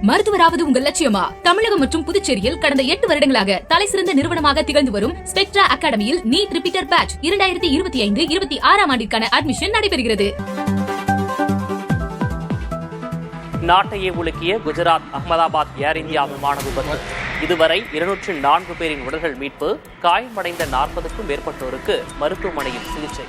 மருத்துவராவது உங்கள் லட்சியமா? தமிழகம் மற்றும் புதுச்சேரியில் கடந்த 8 வருடங்களாக தலைசிறந்த நிறுவனமாக திகழ்ந்து வரும் ஸ்பெக்ட்ரா அகாடமியில் நீட் ரிப்பீட்டர் பேட்ச் 2025-26 ஆண்டிற்கான அட்மிஷன் நடைபெறுகிறது. நாட்டையே உலுக்கிய குஜராத் அகமதாபாத் ஏர் இந்தியா விமான விபத்து. இதுவரை 204 பேரின் உடல்கள் மீட்பு. காயமடைந்த 40க்கும் மேற்பட்டோருக்கு மருத்துவமனையில் சிகிச்சை.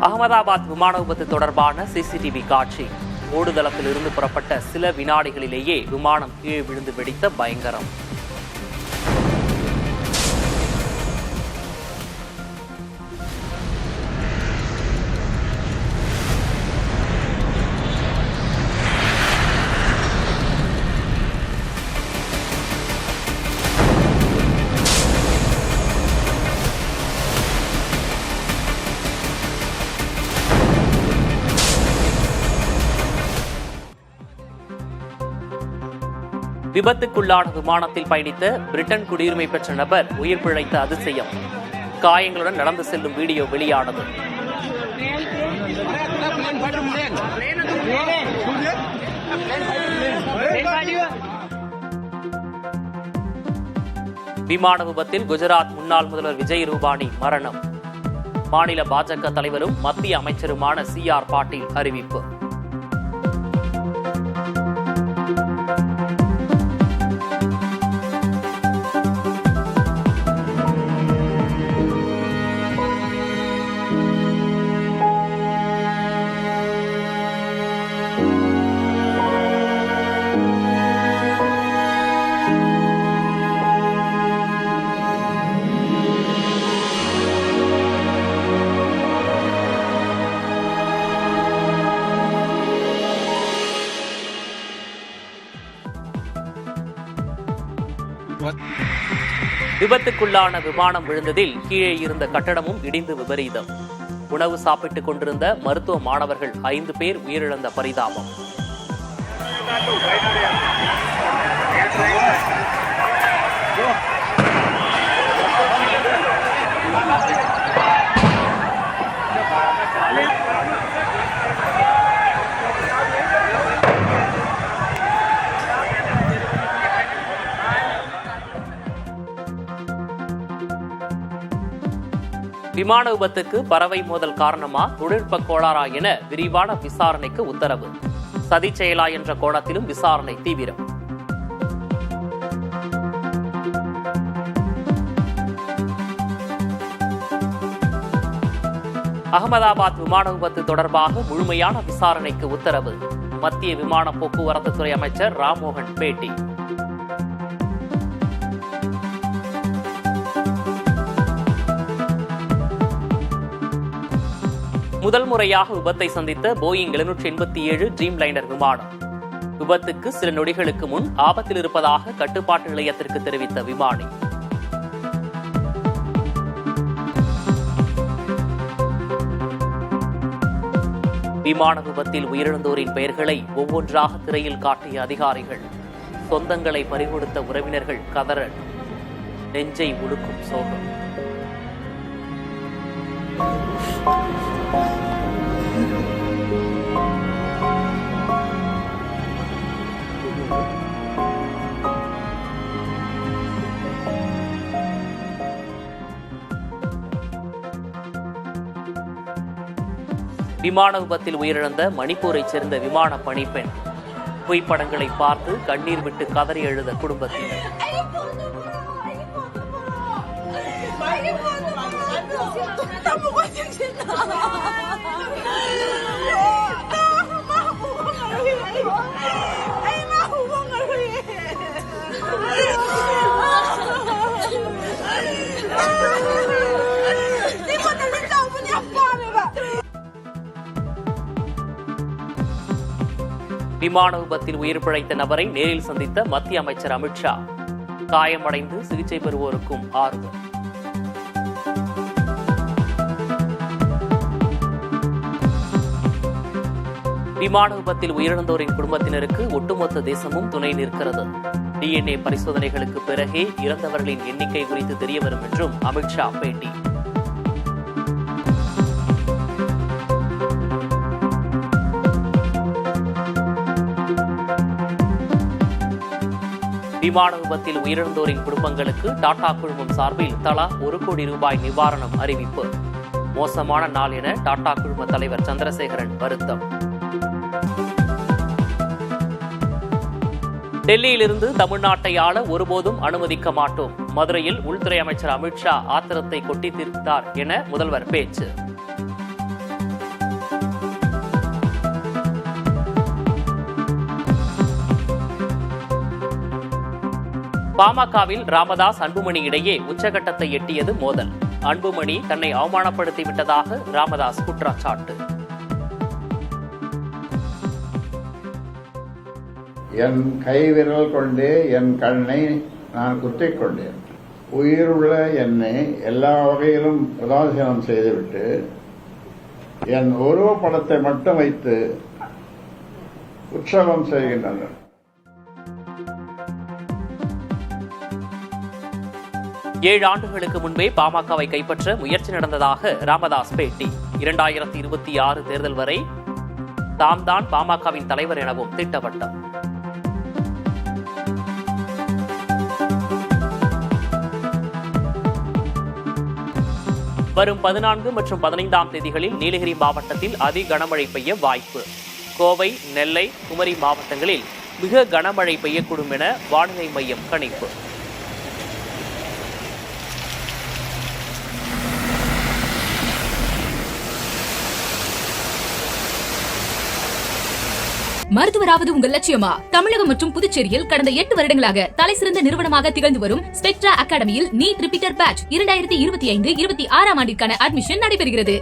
அகமதாபாத் விமான விபத்து தொடர்பான சிசிடிவி காட்சி. ஓடுதளத்திலிருந்து புறப்பட்ட சில வினாடிகளிலேயே விமானம் கீழே விழுந்து வெடித்த பயங்கரம். விபத்துக்குள்ளான விமானத்தில் பயணித்த பிரிட்டன் குடியுரிமை பெற்ற நபர் உயிர் பிழைத்த அதிசயம். காயங்களுடன் நடந்து செல்லும் வீடியோ வெளியானது. விமான விபத்தில் குஜராத் முன்னாள் முதல்வர் விஜய் ரூபானி மரணம். மாநில பாஜக தலைவரும் மத்திய அமைச்சருமான CR பாட்டீல் அறிவிப்பு. விபத்துக்குள்ளான விமானம் விழுந்ததில் கீழே இருந்த கட்டடமும் இடிந்து விபரீதம். உணவு சாப்பிட்டுக் கொண்டிருந்த மருத்துவ மாணவர்கள் 5 பேர் உயிரிழந்த பரிதாபம். விமான விபத்துக்கு பறவை மோதல் காரணமா, தொழில்நுட்ப கோளாறா என விரிவான விசாரணைக்கு உத்தரவு. சதி செயலா என்ற கோணத்திலும் விசாரணை தீவிரம். அகமதாபாத் விமான விபத்து தொடர்பாக முழுமையான விசாரணைக்கு உத்தரவு. மத்திய விமான போக்குவரத்து துறை அமைச்சர் ராம்மோகன் பேட்டி. முதல் முறையாக விபத்தை சந்தித்த போயிங் 787 ட்ரீம் லைனர் விமானம். விபத்துக்கு சில நொடிகளுக்கு முன் ஆபத்தில் இருப்பதாக கட்டுப்பாட்டு நிலையத்திற்கு தெரிவித்த விமானி. விமான விபத்தில் உயிரிழந்தோரின் பெயர்களை ஒவ்வொன்றாக திரையில் காட்டிய அதிகாரிகள். சொந்தங்களை பறிகொடுத்த உறவினர்கள் கதறல். நெஞ்சை உலுக்கும் சோகம். விமான விபத்தில் உயிரிழந்த மணிப்பூரைச் சேர்ந்த விமான பணிப்பெண். புகைப்படங்களை பார்த்து கண்ணீர் விட்டு கதறி எழுத குடும்பத்தினர்.他不关心他。விமான விபத்தில் உயிர் பிழைத்த நபரை நேரில் சந்தித்த மத்திய அமைச்சர் அமித்ஷா. காயமடைந்து சிகிச்சை பெறுவோருக்கும் ஆறுதல். விமான விபத்தில் உயிரிழந்தோரின் குடும்பத்தினருக்கு ஒட்டுமொத்த தேசமும் துணை நிற்கிறது. DNA பரிசோதனைகளுக்கு பிறகே இறந்தவர்களின் எண்ணிக்கை குறித்து தெரியவரும் என்றும் அமித்ஷா பேட்டி. விமான விபத்தில் உயிரிழந்தோரின் குடும்பங்களுக்கு டாடா குழுமம் சார்பில் தலா 1 கோடி ரூபாய் நிவாரணம் அறிவிப்பு. மோசமான நாள் என டாடா குழும தலைவர் சந்திரசேகரன் வருத்தம். டெல்லியிலிருந்து தமிழ்நாட்டை ஆள ஒருபோதும் அனுமதிக்க மாட்டோம். மதுரையில் உள்துறை அமைச்சர் அமித்ஷா ஆத்திரத்தை கொட்டி தீர்த்தார் என முதல்வர் பேச்சு. பாமகவில் ராமதாஸ் அன்புமணி இடையே உச்சகட்டத்தை எட்டியது மோதல். அன்புமணி தன்னை அவமானப்படுத்தி விட்டதாக ராமதாஸ் குற்றச்சாட்டு. என் கைவிரல் கொண்டே என் கண்ணை நான் குத்திக் கொண்டேன். உயிருள்ள என்னை எல்லா வகையிலும் உதாசீனம் செய்துவிட்டு என் உருவப்படத்தை மட்டும் வைத்து உற்சவம் செய்கின்றனர். ஏழு ஆண்டுகளுக்கு முன்பே பாமகவை கைப்பற்ற முயற்சி நடந்ததாக ராமதாஸ் பேட்டி. 2026 தேர்தல் வரை தாம் தான் பாமகவின் தலைவர் எனவும் திட்டவட்டம். வரும் 14 மற்றும் 15ஆம் தேதிகளில் நீலகிரி மாவட்டத்தில் அதி கனமழை பெய்ய வாய்ப்பு. கோவை, நெல்லை, குமரி மாவட்டங்களில் மிக கனமழை பெய்யக்கூடும் என வானிலை மையம் கணிப்பு. மருத்துவராவது உங்கள் லட்சியமா? தமிழகம் மற்றும் புதுச்சேரியில் கடந்த 8 வருடங்களாக தலைசிறந்த நிறுவனமாக திகழ்ந்து வரும் ஸ்பெக்ட்ரா அகாடமியில் நீட் ரிப்பீட்டர் பேட்ச் 2025-26 ஆண்டிற்கான அட்மிஷன் நடைபெறுகிறது.